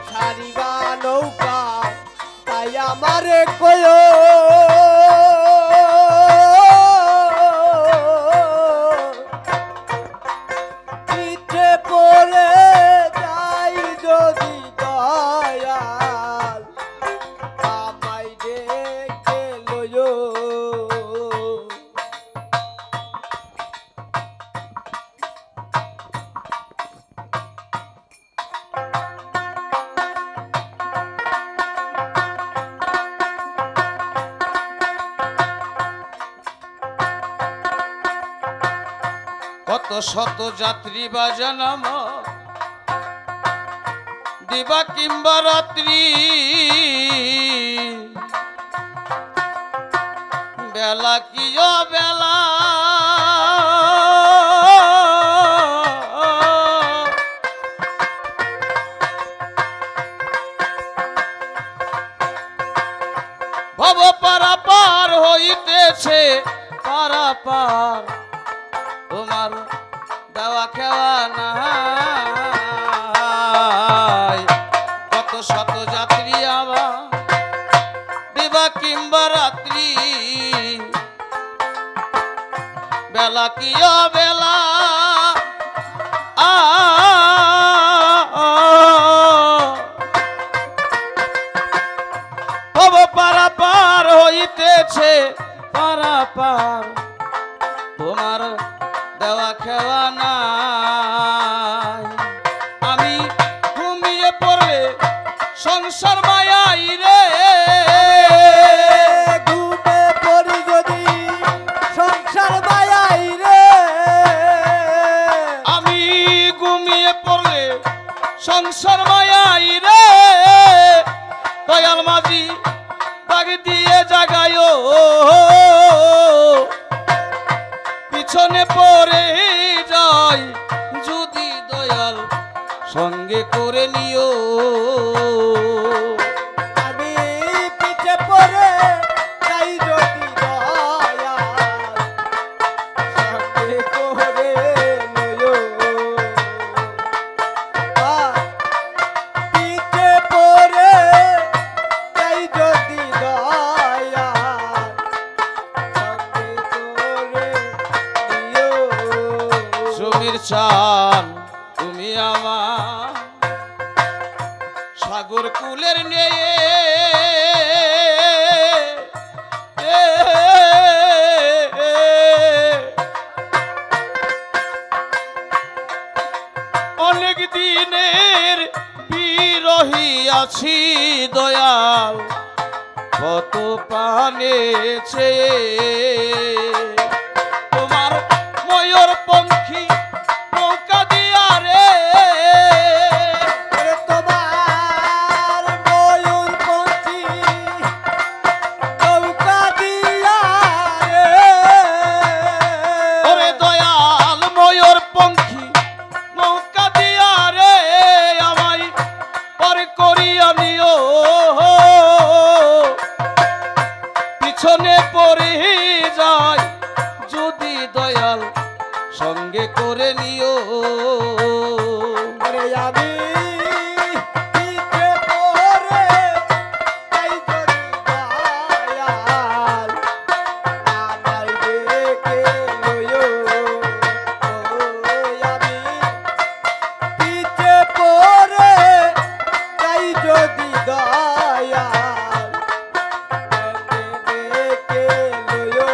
ছাড়িবা নৌকা তাই আমারে কয়ো পিঠে পড়ে যাই যদি দয়াল আমায় ডেকে লয়ো কত শত যাত্রী বাজানাম দিবা কিংবা রাত্রি বেলা কি বেলা ভব পারাপার হইতেছে পারাপার তোমার দেওয়া খেওয়া নাই কত শত যাত্রী আবার দিবা কিংবা রাত্রি বেলা কি বেলা তব পারাপার হইতেছে পারাপার তোমার দেওয়া খেওয়া নাই আমি ঘুমিয়ে পড়লে সংসার মায়াই রে ঘুমে পড়ি যদি সংসার মায়াই রে আমি ঘুমিয়ে পড়লে সংসার মায়াই রে দয়াল মাঝি দাগ দিয়ে জাগায় পিছনে পড়ে যাই যদি দয়াল সঙ্গে করে নিও আমি পিছে পড়ে যাই যদি দয়াল সঙ্গে করে লয়ো পিছে পড়ে যাই যদি দয়াল সঙ্গে করে নিও জমির চান তুমি আমার সাগর কুলের নেয়ে অনেক দিনের বিরহী আছি দয়াল কত পানে চেয়ে তোমার ময়ূর পঙ্খী নৌকা দিয়া রে তোমার ময়ূর পঙ্খী নৌকা দিয়া রে ওরে দয়াল ময়ূর পঙ্খী নৌকা দিয়া রে আমায় পর করিয়া নিও পিছনে পড়ে যায় যদি দয়াল সঙ্গে করে নিও আরে আমি পিছে পড়ে যাই যদি দয়াল আমায় ডেকে লয়ো আমি পিছে পড়ে যাই যদি দয়াল ডেকে লয়ো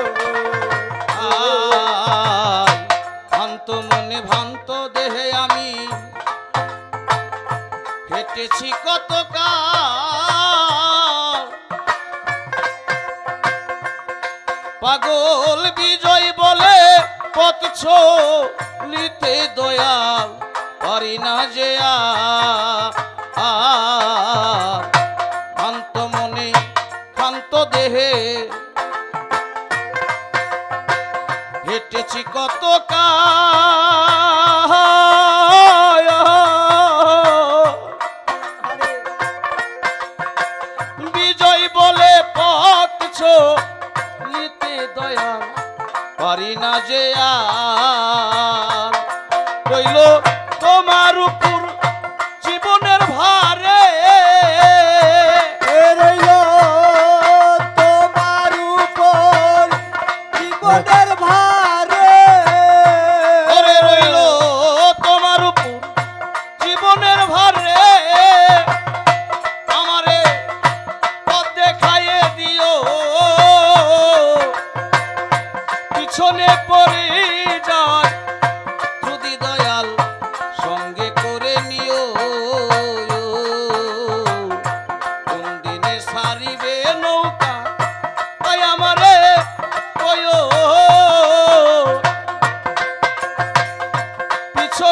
ভ্রান্ত মনে ভ্রান্ত দেহে আমি হেঁটেছি কত পাগল বিজয় বলে পথ চলিতে দয়াল পারি না যে ভ্রান্ত মনে ভ্রান্ত দেহে হেঁটেছি কত বিজয় বলে পথ চলিতে দয়াল পারি না যে রইল তোমার উপর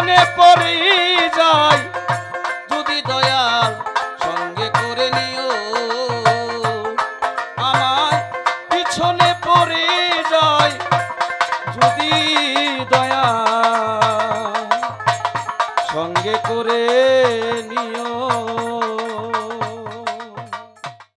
পিছনে পড়ে যাই যদি দয়াল সঙ্গে করে নিও আমার পিছনে পড়ে যাই যদি দয়াল সঙ্গে করে নিও